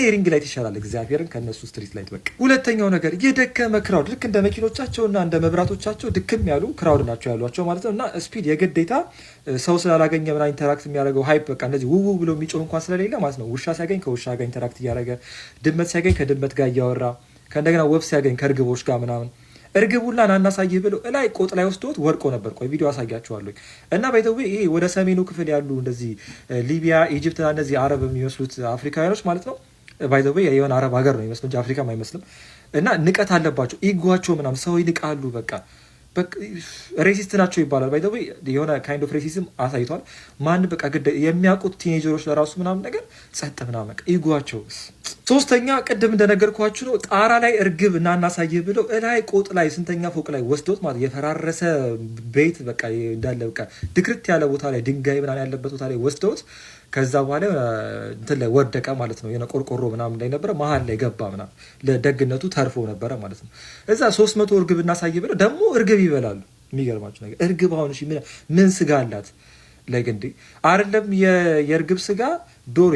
ሪንግ ላይት ይሻላል እግዚአብሔርን ከነሱ ስትሪት ላይት በቃ። ሁለተኛው ነገር የደከመ ክራውድ ልክ እንደ መኪኖቻቸውና እንደ መብራቶቻቸው ድክም ያሉ ክራውድ ናቸው ያሏቸው ማለት ነው። እና ስፒድ የግዴታ ሰው ስላላገኘ ምናምን ኢንተራክት የሚያደርገው ሃይፕ በቃ እንደዚህ ውው ብሎ የሚጮህ እንኳን ስለሌለ ማለት ነው። ውሻ ሲያገኝ ከውሻ ጋር ኢንተራክት እያደረገ፣ ድመት ሲያገኝ ከድመት ጋር እያወራ፣ ከእንደገና ወፍ ሲያገኝ ከእርግቦች ጋር ምናምን እርግቡላ እናሳይህ ብሎ እላይ ቆጥ ላይ ወስዶት ወርቆ ነበር። ቆይ ቪዲዮ አሳያችኋለሁ። እና ባይተው ይሄ ወደ ሰሜኑ ክፍል ያሉ እንደዚህ ሊቢያ፣ ኢጂፕት እና እነዚህ አረብ የሚመስሉት አፍሪካውያኖች ማለት ነው። ባይተው የሆነ አረብ ሀገር ነው የሚመስለው እንጂ አፍሪካም አይመስልም። እና ንቀት አለባቸው፣ ኢጓቸው ምናምን ሰው ይንቃሉ። በቃ ሬሲስት ናቸው ይባላል። ባይተው የሆነ ካይንድ ኦፍ ሬሲዝም አሳይቷል። ማን በቃ ግድ የሚያውቁት ቲኔጀሮች ለራሱ ምናምን ነገር ጸጥ ምናምን በቃ ኢጓቸው። ሶስተኛ ቅድም እንደነገርኳችሁ ነው። ጣራ ላይ እርግብ እናሳይህ ብለው እላይ ቆጥ ላይ ስንተኛ ፎቅ ላይ ወስዶት ማለት የፈራረሰ ቤት በቃ እንዳለ በቃ ድክርት ያለ ቦታ ላይ ድንጋይ ምናምን ያለበት ቦታ ላይ ወስዶት ከዛ በኋላ እንትን ላይ ወደቀ ማለት ነው። የሆነ ቆርቆሮ ምናምን ላይ ነበረ መሀል ላይ ገባ ምናምን ለደግነቱ ተርፎ ነበረ ማለት ነው። እዛ 300 እርግብ እናሳይህ ብለው ደግሞ እርግብ ይበላሉ። የሚገርማችሁ ነገር እርግብ አሁን እሺ ምን ስጋ አላት? ለግንዲ አይደለም የእርግብ ስጋ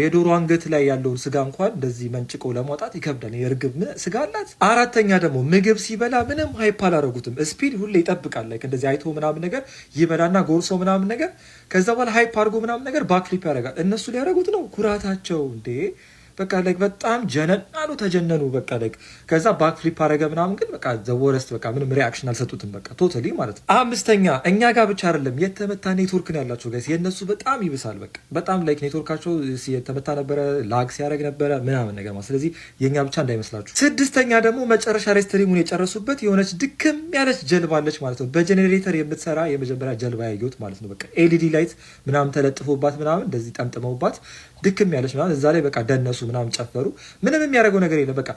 የዶሮ አንገት ላይ ያለውን ስጋ እንኳን እንደዚህ መንጭቆ ለማውጣት ይከብዳል። የእርግብ ስጋ አላት። አራተኛ ደግሞ ምግብ ሲበላ ምንም ሃይፕ አላረጉትም። ስፒድ ሁሌ ይጠብቃል። ላይክ እንደዚህ አይቶ ምናምን ነገር ይበላና ጎርሶ ምናምን ነገር ከዛ በኋላ ሃይፕ አድርጎ ምናምን ነገር ባክፍሊፕ ያደርጋል። እነሱ ሊያደርጉት ነው ኩራታቸው እንዴ በቃ ላይክ በጣም ጀነናሉ ተጀነኑ በቃ ላይክ ከዛ ባክፍሊፕ አደረገ ምናምን ግን በቃ ዘወረስት በቃ ምንም ሪአክሽን አልሰጡትም በቃ ቶታሊ ማለት ነው። አምስተኛ እኛ ጋር ብቻ አይደለም የተመታ ኔትወርክ ነው ያላቸው ጋይስ። የነሱ በጣም ይብሳል በቃ በጣም ላይክ ኔትወርካቸው የተመታ ነበረ፣ ላግ ሲያደርግ ነበረ ምናምን ነገር ማለት ስለዚህ የኛ ብቻ እንዳይመስላችሁ። ስድስተኛ ደግሞ መጨረሻ ላይ ስትሪሙን የጨረሱበት የሆነች ድክም ያለች ጀልባ አለች ማለት ነው። በጄኔሬተር የምትሰራ የመጀመሪያ ጀልባ ያየሁት ማለት ነው። በቃ ኤልኢዲ ላይት ምናምን ተለጥፎባት ምናምን እንደዚህ ጠምጥመውባት ድክም ያለች ምናምን እዛ ላይ በቃ ደነሱ ምናምን ጨፈሩ። ምንም የሚያደርገው ነገር የለም። በቃ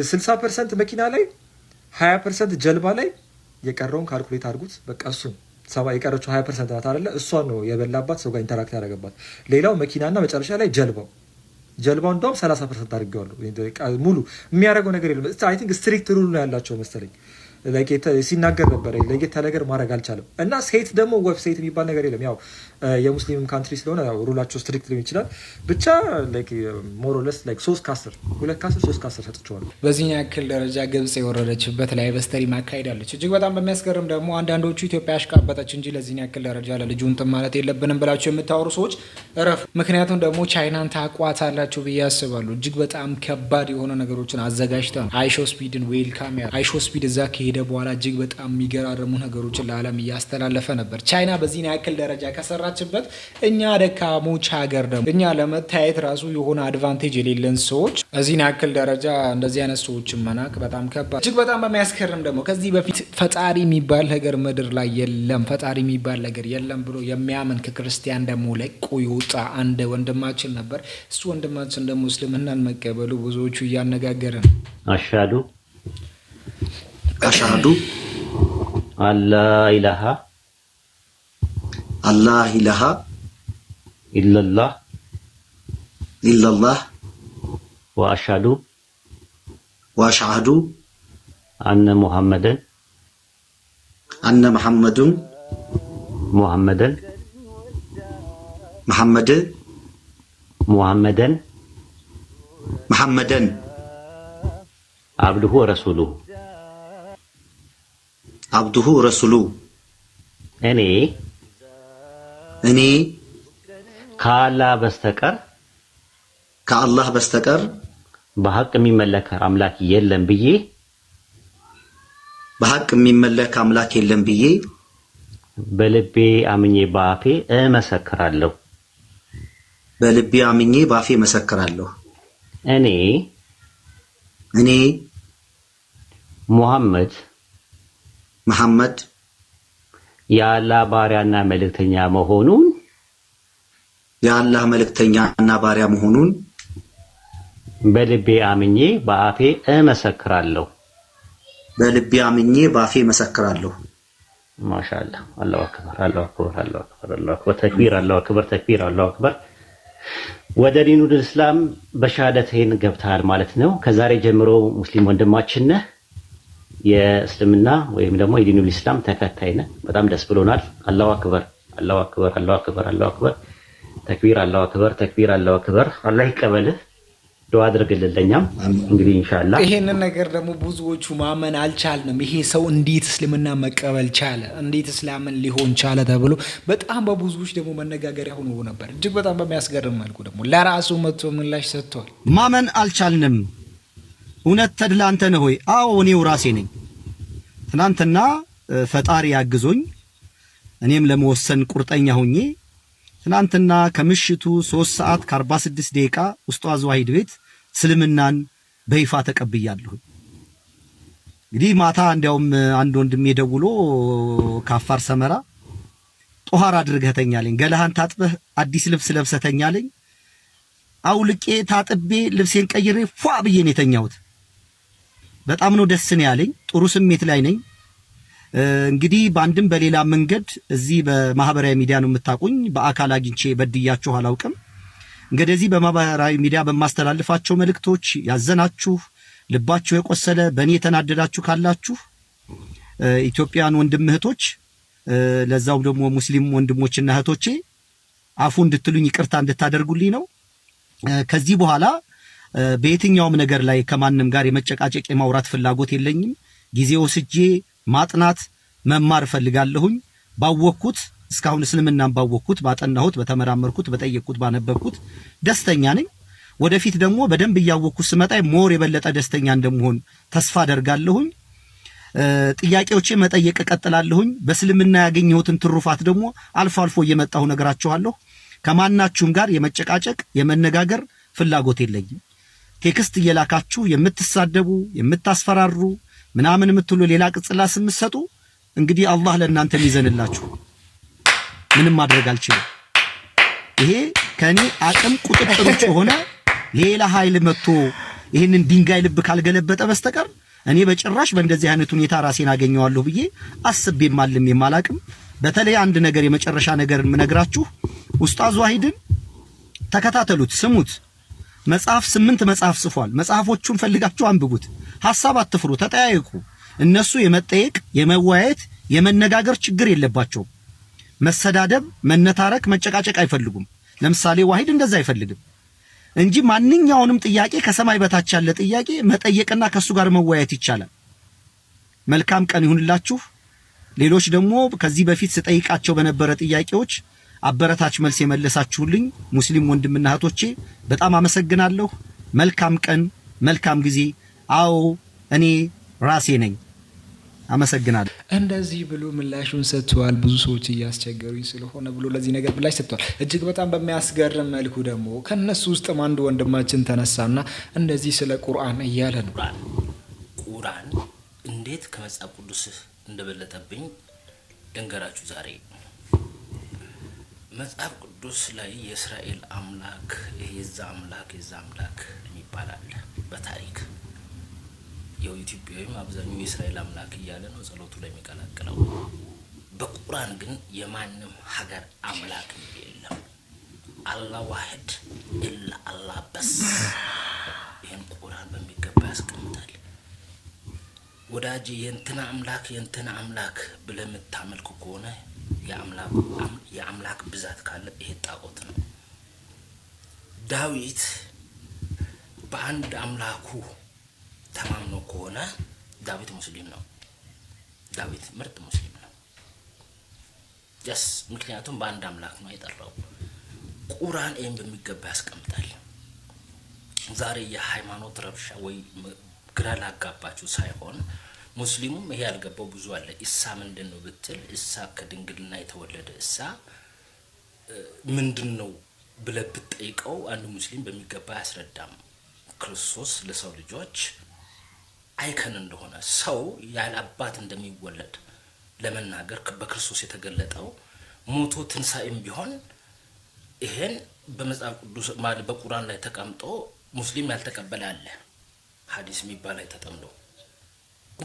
60% መኪና ላይ 20% ጀልባ ላይ የቀረውን ካልኩሌት አድርጉት። በቃ እሱን የቀረችው 20% ናት አይደለ? እሷን ነው የበላባት ሰው ጋር ኢንተራክት ያደረገባት። ሌላው መኪናና መጨረሻ ላይ ጀልባው እንደውም 30% አድርጌዋለሁ። ሙሉ የሚያደርገው ነገር የለም። አይ ቲንክ ስትሪክት ሩል ነው ያላቸው መሰለኝ። ሲናገር ነበረ ለጌታ ነገር ማድረግ አልቻለም። እና ሴት ደግሞ ዌብሳይት የሚባል ነገር የለም። ያው የሙስሊም ካንትሪ ስለሆነ ያው ሩላቸው ስትሪክት ሊሆን ይችላል። ብቻ ላይክ ሞር ኦር ሌስ ላይክ 3 ከ10 2 ከ10 3 ከ10 ሰጥቼዋለሁ። በዚህ ያክል ደረጃ ግብጽ የወረደችበት ላይ በስተሪም አካሄዳለች። እጅግ በጣም በሚያስገርም ደግሞ አንዳንዶቹ ኢትዮጵያ አሽቃበጠች እንጂ ለዚህ ያክል ደረጃ ለልጁ እንትን ማለት የለብንም ብላችሁ የምታወሩ ሰዎች እረፉ። ምክንያቱም ደግሞ ቻይናን ታቋታላችሁ ብዬ አስባለሁ። እጅግ በጣም ከባድ የሆነ ነገሮችን አዘጋጅታ አይሾ ስፒድን ዌልካም አይሾ ስፒድ እዛ ከሄደ በኋላ እጅግ በጣም የሚገራረሙ ነገሮችን ለዓለም እያስተላለፈ ነበር። ቻይና በዚህ ያክል ደረጃ ከሰራችበት እኛ ደካሞች ሀገር ደግሞ እኛ ለመታየት ራሱ የሆነ አድቫንቴጅ የሌለን ሰዎች እዚህ ያክል ደረጃ እንደዚህ አይነት ሰዎችን መናቅ በጣም ከባድ። እጅግ በጣም በሚያስከርም ደግሞ ከዚህ በፊት ፈጣሪ የሚባል ነገር ምድር ላይ የለም፣ ፈጣሪ የሚባል ነገር የለም ብሎ የሚያምን ከክርስቲያን ደግሞ ለቆ ይወጣ አንድ ወንድማችን ነበር። እሱ ወንድማችን ደግሞ እስልምናን መቀበሉ ብዙዎቹ እያነጋገረ ነው። አሽሃዱ አላ ኢላሃ ኢለላህ ወአሽሃዱ አነ ሙሐመድን አብዱሁ ወረሱሉ እኔ ከአላህ በስተቀር በሐቅ የሚመለክ አምላክ የለም ብዬ በሐቅ የሚመለክ አምላክ የለም ብዬ በልቤ አምኜ በአፌ እመሰክራለሁ። በልቤ አምኜ በአፌ እመሰክራለሁ። እኔ መሐመድ የአላህ ባሪያና መልእክተኛ መሆኑን በልቤ አምኜ በአፌ እመሰክራለሁ። ማሻአላህ አላሁ አክበር አላሁ አክበር አላሁ አክበር አላሁ አክበር ተክቢር አላሁ አክበር ተክቢር አላሁ አክበር። ወደ ዲኑል እስላም በሻሃደተይን ገብተሃል ማለት ነው። ከዛሬ ጀምሮ ሙስሊም ወንድማችን ነህ። የእስልምና ወይም ደግሞ የዲኑል እስላም ተከታይ ነህ። በጣም ደስ ብሎናል። አላሁ አክበር አላሁ አክበር አላሁ አክበር አላሁ አክበር ተክቢር አላሁ አክበር ተክቢር አላሁ አክበር። አላህ ይቀበልህ። ዱዓ አድርግልልኛም እንግዲህ ኢንሻአላህ። ይሄንን ነገር ደግሞ ብዙዎቹ ማመን አልቻልንም። ይሄ ሰው እንዴት እስልምና መቀበል ቻለ፣ እንዴት እስላምን ሊሆን ቻለ ተብሎ በጣም በብዙዎች ደግሞ መነጋገሪያ ሆኖ ነበር። እጅግ በጣም በሚያስገርም መልኩ ደግሞ ለራሱ መጥቶ ምላሽ ሰጥቷል። ማመን አልቻልንም። እውነት ተድላ አንተ ነህ ሆይ? አዎ እኔው ራሴ ነኝ። ትናንትና ፈጣሪ ያግዞኝ እኔም ለመወሰን ቁርጠኛ ሆኜ ትናንትና ከምሽቱ 3 ሰዓት ከ46 ደቂቃ ኡስታዝ ዋሂድ ቤት እስልምናን በይፋ ተቀብያለሁ። እንግዲህ ማታ እንዲያውም አንድ ወንድሜ ደውሎ ካፋር ሰመራ ጦሃር አድርገህ ተኛለኝ፣ ገላህን ታጥበህ አዲስ ልብስ ለብሰህ ተኛለኝ። አውልቄ ታጥቤ ልብሴን ቀይሬ ፏ ብዬ ነው የተኛሁት። በጣም ነው ደስ ነው ያለኝ። ጥሩ ስሜት ላይ ነኝ። እንግዲህ በአንድም በሌላ መንገድ እዚህ በማህበራዊ ሚዲያ ነው የምታቁኝ። በአካል አግኝቼ በድያችሁ አላውቅም። እንግዲህ በማህበራዊ ሚዲያ በማስተላልፋቸው መልእክቶች ያዘናችሁ፣ ልባችሁ የቆሰለ በእኔ የተናደዳችሁ ካላችሁ ኢትዮጵያን ወንድም እህቶች፣ ለዛው ደግሞ ሙስሊም ወንድሞችና እህቶቼ አፉ እንድትሉኝ ይቅርታ እንድታደርጉልኝ ነው። ከዚህ በኋላ በየትኛውም ነገር ላይ ከማንም ጋር የመጨቃጨቅ የማውራት ፍላጎት የለኝም። ጊዜ ወስጄ ማጥናት መማር ፈልጋለሁኝ። ባወቅኩት እስካሁን እስልምናን ባወቅኩት፣ ባጠናሁት፣ በተመራመርኩት፣ በጠየቅኩት፣ ባነበብኩት ደስተኛ ነኝ። ወደፊት ደግሞ በደንብ እያወቅኩት ስመጣ ሞር የበለጠ ደስተኛ እንደምሆን ተስፋ አደርጋለሁኝ። ጥያቄዎቼ መጠየቅ እቀጥላለሁኝ። በእስልምና ያገኘሁትን ትሩፋት ደግሞ አልፎ አልፎ እየመጣሁ ነገራችኋለሁ። ከማናችሁም ጋር የመጨቃጨቅ የመነጋገር ፍላጎት የለኝም። ቴክስት እየላካችሁ የምትሳደቡ የምታስፈራሩ ምናምን የምትሉ ሌላ ቅጽላ ስም ሰጡ፣ እንግዲህ አላህ ለእናንተ ይዘንላችሁ። ምንም ማድረግ አልችልም። ይሄ ከኔ አቅም ቁጥጥር ውጭ ሆነ ሌላ ኃይል መጥቶ ይሄንን ድንጋይ ልብ ካልገለበጠ በስተቀር እኔ በጭራሽ በእንደዚህ አይነት ሁኔታ ራሴን አገኘዋለሁ ብዬ አስቤም አልም የማላቅም። በተለይ አንድ ነገር የመጨረሻ ነገር የምነግራችሁ ኡስታዝ ዋሂድን ተከታተሉት፣ ስሙት። 8 መጽሐፍ ጽፏል። መጽሐፎቹን ፈልጋችሁ አንብቡት። ሐሳብ አትፍሩ፣ ተጠያየቁ። እነሱ የመጠየቅ የመወያየት የመነጋገር ችግር የለባቸውም። መሰዳደብ፣ መነታረክ፣ መጨቃጨቅ አይፈልጉም። ለምሳሌ ዋሂድ እንደዛ አይፈልግም እንጂ ማንኛውንም ጥያቄ ከሰማይ በታች ያለ ጥያቄ መጠየቅና ከሱ ጋር መወያየት ይቻላል። መልካም ቀን ይሁንላችሁ። ሌሎች ደግሞ ከዚህ በፊት ስጠይቃቸው በነበረ ጥያቄዎች አበረታች መልስ የመለሳችሁልኝ ሙስሊም ወንድምና እህቶቼ በጣም አመሰግናለሁ። መልካም ቀን፣ መልካም ጊዜ። አዎ እኔ ራሴ ነኝ። አመሰግናለሁ። እንደዚህ ብሎ ምላሹን ሰጥቷል። ብዙ ሰዎች እያስቸገሩኝ ስለሆነ ብሎ ለዚህ ነገር ምላሽ ሰጥቷል። እጅግ በጣም በሚያስገርም መልኩ ደግሞ ከነሱ ውስጥም አንድ ወንድማችን ተነሳና እንደዚህ ስለ ቁርአን እያለ ነው። ቁርአን እንዴት ከመጽሐፍ ቅዱስ እንደበለጠብኝ ልንገራችሁ ዛሬ። መጽሐፍ ቅዱስ ላይ የእስራኤል አምላክ የዛ አምላክ ይባላል። በታሪክ የኢትዮጵያዊም አብዛኛው የእስራኤል አምላክ እያለ ነው ጸሎቱ ላይ የሚቀላቅለው። በቁርአን ግን የማንም ሀገር አምላክ የለም። አላህ ዋህድ ኢላ አላህ በስ። ይህን ቁርአን በሚገባ ያስቀምጣል። ወዳጅ የእንትና አምላክ ብለህ የምታመልክ ከሆነ የአምላክ ብዛት ካለ ይሄ ጣዖት ነው። ዳዊት በአንድ አምላኩ ተማምኖ ከሆነ ዳዊት ሙስሊም ነው። ዳዊት ምርጥ ሙስሊም ነው። ምክንያቱም በአንድ አምላክ ነው የጠራው። ቁርአን ይህን በሚገባ ያስቀምጣል። ዛሬ የሃይማኖት ረብሻ ወይ ግራ ላጋባችሁ ሳይሆን ሙስሊሙም ይሄ ያልገባው ብዙ አለ። ኢሳ ምንድነው ብትል ኢሳ ከድንግልና የተወለደ ኢሳ ምንድነው ብለህ ብትጠይቀው አንድ ሙስሊም በሚገባ ያስረዳም። ክርስቶስ ለሰው ልጆች አይከን እንደሆነ ሰው ያለ አባት እንደሚወለድ ለመናገር በክርስቶስ የተገለጠው ሞቶ ትንሳኤም ቢሆን ይሄን በመጽሐፍ ቅዱስ ማለት በቁርአን ላይ ተቀምጦ ሙስሊም ያልተቀበለ አለ። ሐዲስ የሚባል ላይ ተጠምዶ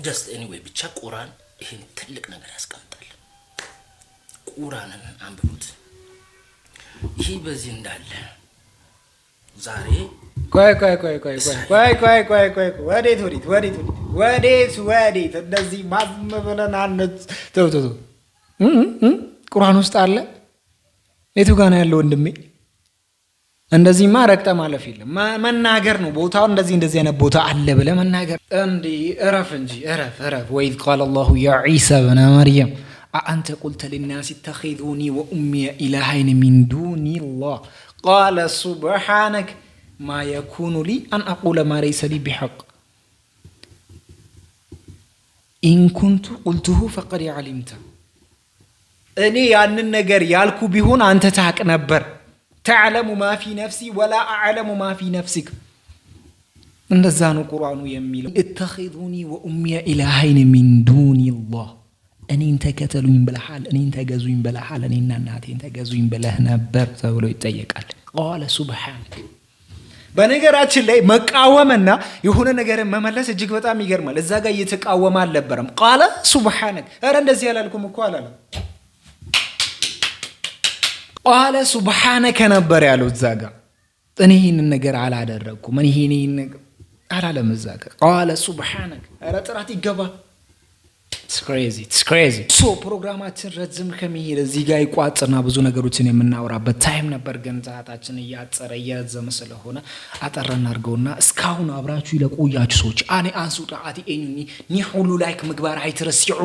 just anyway ብቻ ቁርአን ይሄን ትልቅ ነገር ያስቀምጣል። ቁርአንን አንብቡት። ይሄ በዚህ እንዳለ ዛሬ ቆይ ወዴት እንደዚህ ማዝመብለናነት ተው ቁርአን ውስጥ አለ። የቱ ጋር ነው ያለው ወንድሜ? እንደዚህማ ረግጠ ማለፍ የለም መናገር ነው። ቦታው እንደዚህ አይነት ቦታ አለ ብለህ መናገር እንዴ? እረፍ እንጂ እረፍ። ወኢዝ ቃለ አላሁ ያ ዒሳ ብነ መርየም አአንተ ቁልተ ሊናስ ተኺዙኒ ወኡሚየ ኢላሃይን ሚን ዱኒላህ ቃለ ሱብሓነከ ማ የኩኑ ሊ አን አቁለ ማ ለይሰ ሊ ቢሐቅ ኢን ኩንቱ ቁልቱሁ ፈቀድ ዓሊምተ። እኔ ያንን ነገር ያልኩ ቢሆን አንተ ታውቅ ነበር። ተዕለሙ ማ ፊ ነፍሲ ወላ አዕለሙ ማ ፊ ነፍሲክ። እንደዛ ነው ቁርአኑ የሚለው። እተኺዙኒ ወኡሚየ ኢላሃይን ሚን ዱኒላህ። እኔን ተከተሉኝ ብለሃል፣ እኔን ተገዙኝ ብለሃል፣ እኔና እናቴን ተገዙኝ ብለህ ነበር ተብሎ ይጠየቃል። ቃለ ሱብሓነከ። በነገራችን ላይ መቃወምና የሆነ ነገርን መመለስ እጅግ በጣም ይገርማል። እዛ ጋር እየተቃወመ አልነበረም። ቃለ ሱብሓነከ። ኧረ እንደዚህ ያላልኩም እኮ አላለም። ቃለ ሱብሓነከ ነበር ያለው እዛ ጋር። እኔ ይህንን ነገር አላደረግኩም፣ እኔ ይህንን ነገር አላለም እዛ ጋር። ቃለ ሱብሓነከ። ኧረ ጥራት ይገባል። It's crazy. ሶ ፕሮግራማችን ረዝም ከመሄድ እዚህ ጋር ይቋጥርና ብዙ ነገሮችን የምናወራበት ታይም ነበር፣ ግን ሰዓታችን እያጠረ እየረዘመ ስለሆነ አጠረና አድርገውና እስካሁን አብራችሁ ለቆያችሁ ሰዎች አኔ አንሱ ጣዓቲ ኤኒ ኒ ሁሉ ላይክ ምግባር አይትረስዑ